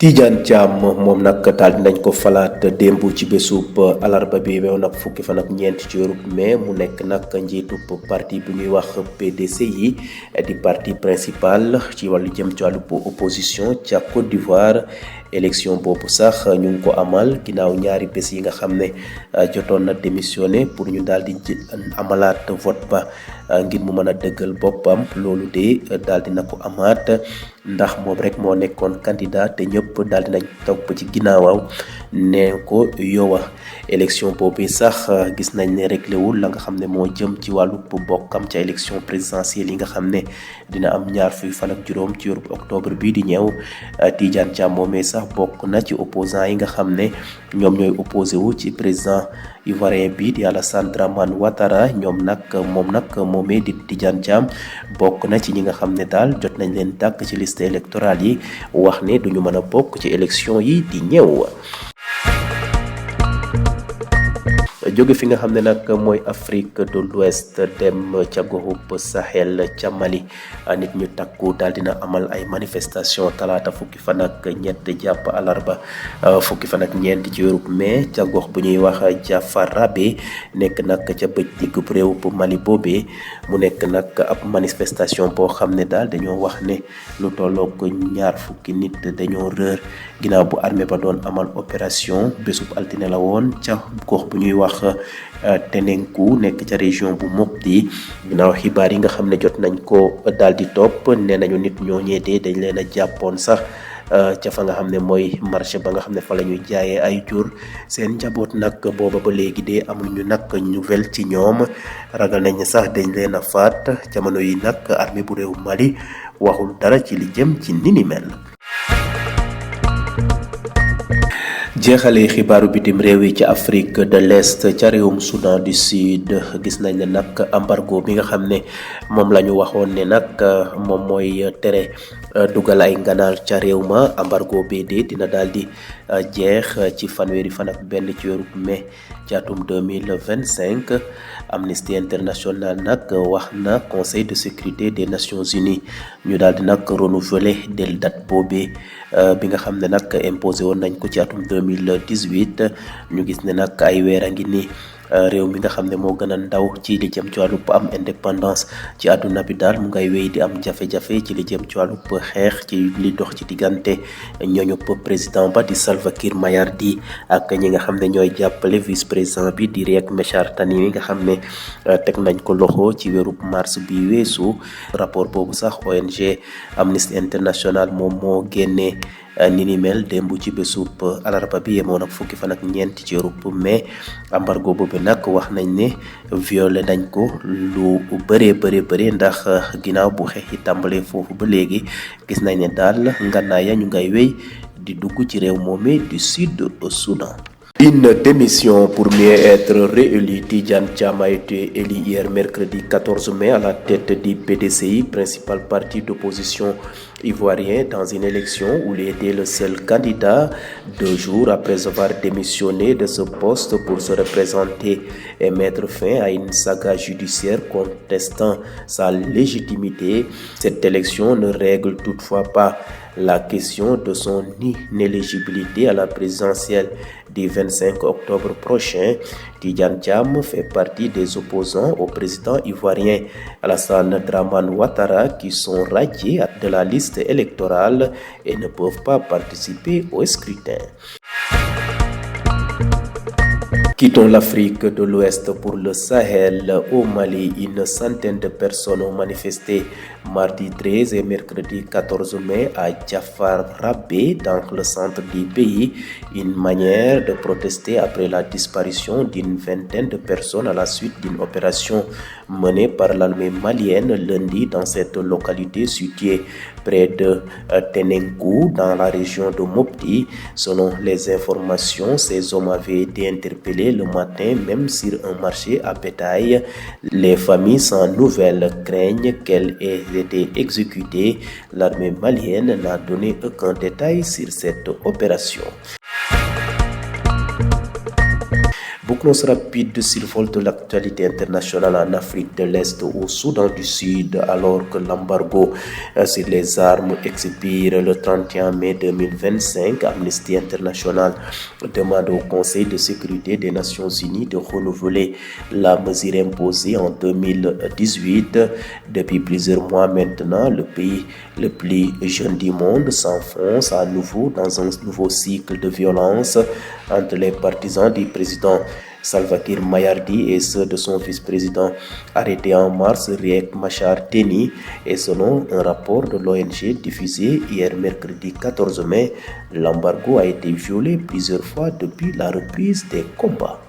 Tidiane Thiam moom nag daal dinañ ko falaat démb ci bésub alarba bi weew nag fukki fan ak ñeent ci weeru mai mu nekk nag njiitub parti bu ñuy wax PDC yi di parti principal ci wàllu jëm ci wàllu opposition ca Côte d'Ivoire. élection boobu sax ñu ngi ko amal ginnaaw ñaari bés yi nga xam ne jotoon na démissionné pour ñu daal di amalaat vote ba ngir mu mën a dëggal boppam loolu de daal dina ko amaat ndax moom rek moo nekkoon candidat te ñëpp daal dinañ topp ci ginnaawam ne ko yowa élection boobu sax gis nañ ne réglé wul la nga xam ne moo jëm ci wàllu bokkam ca élection présidentielle yi nga xam ne dina am ñaar fukki fan ak juróom ci weeru octobre bii di ñëw. Tidiane Thiam moomee sax bokk na ci opposant yi nga xam ne ñoom ñooy opposé wu ci président ivoirien bi di Alassane Dramane Ouattara moom nag moomee di Tidiane Thiam bokk na ci ñi nga xam ne daal jot nañ leen dàkk ci liste électorale yi wax ne duñu mën a bokk ci élection yi di ñëw. jóge fi nga xam ne nag mooy Afrique de l'Ouest dem ca goxub Sahel ca Mali nit ñu takku daal dina amal ay manifestation talaata fukki fan ak ñett jàpp alarba fukki fan ak ñeent ci weeru mai ca gox bu ñuy wax Jafarabe nekk nag ca bëj diggu réew bu Mali boobee mu nekk nag ab manifestation boo xam ne daal dañoo wax ne lu tollook ñaar fukki nit dañoo rër ginnaaw bu armée ba doon amal opération bésub altine la woon ca gox bu ñuy wax Tenenkou nekk ca région bu Mopti ginnaaw xibaar yi nga xam ne jot nañ ko daal di topp nee nañu nit ñooñee de dañ leen a jàppoon sax ca fa nga xam ne mooy marché ba nga xam ne fa la ñuy jaayee ay jur seen njaboot nag booba ba léegi de amuñu nag nouvelle ci ñoom ragal nañ sax dañ leen a faat jamono yi nag armée bu réew Mali waxul dara ci li jëm ci ni ni mel. jeexalee xibaaru bitim réew yi ci Afrique de l'Est ca réewum Soudan du Sud gis nañ ne nag embargo bi nga xam ne moom la ñu waxoon ne nag moom mooy tere dugal ay nganaal ca réew ma embargo bi de dina daal di jeex ci fanweeri fan ak benn ci weeru mai ci atum 2025 Amnesty International nag wax na Conseil de sécurité des Nations Unies ñu daal di nag renouveler del date boobee bi nga xam ne nag imposé woon nañ ko ci atum 2018 ñu gis ne nag ay weer a ngi nii réew mi nga xam ne moo gën a ndaw ci li jëm ci wàllu am indépendance ci àdduna bi daal mu ngay wéy di am jafe-jafe ci li jëm ci wàllu xeex ci li dox ci diggante ñooñu président ba di Salva Kiir Mayardit ak ñi nga xam ne ñooy jàppale vice président bi di Riek Machar Tani mi nga xam ne teg nañ ko loxo ci weeru mars bi weesu rapport boobu sax ONG Amnesty International moom moo génnee ni ni mel démb ci bésub alarba bi yemoon ak fukki fan ak ñeent ci weeru mai embargo boobu nag wax nañ ne violé nañ ko lu bëree ndax ginnaaw bu xeex yi tàmbalee foofu ba léegi gis nañ ne daal ngànnaaya ñu ngay wéy di dugg ci réew moomee du Sud Soudan. Une démission pour mieux être réélu. Tidiane Thiam a été élu hier mercredi 14 mai à la tête du PDCI, principal parti d'opposition ivoirien, dans une élection où il était le seul candidat 2 jours après avoir démissionné de ce poste pour se représenter et mettre fin à une saga judiciaire contestant sa légitimité. Cette élection ne règle toutefois pas la question de son inéligibilité à la présidentielle du 25 octobre prochain. Tidiane Thiam fait partie des opposants au président ivoirien Alassane Dramane Ouattara qui sont radiés de la liste électorale et ne peuvent pas participer au scrutin. Quittons l'Afrique de l'Ouest pour le Sahel. Au Mali, une centaine de personnes ont manifesté mardi 13 et mercredi 14 mai à Jafarabe, dans le centre du pays, une manière de protester après la disparition d'une vingtaine de personnes à la suite d'une opération menée par l'armée malienne lundi dans cette localité située près de Tenenkou, dans la région de Mopti. Selon les informations, ces hommes avaient été interpellés le matin même sur un marché à bétail. Les familles sans nouvelles craignent qu'elles aient été exécutées. L'armée malienne n'a donné aucun détail sur cette opération. Bouclons rapide survol de l'actualité internationale en Afrique de l'Est, au Soudan du Sud, alors que l'embargo sur les armes expire le 31 mai 2025. Amnesty International demande au Conseil de sécurité des Nations Unies de renouveler la mesure imposée en 2018. Depuis plusieurs mois maintenant, le pays le plus jeune du monde s'enfonce à nouveau dans un nouveau cycle de violence entre les partisans du président Salva Kiir Mayardi et ceux de son vice-président arrêté en mars, Riek Machar Teni. Et selon un rapport de l'ONG diffusé hier mercredi 14 mai, l'embargo a été violé plusieurs fois depuis la reprise des combats.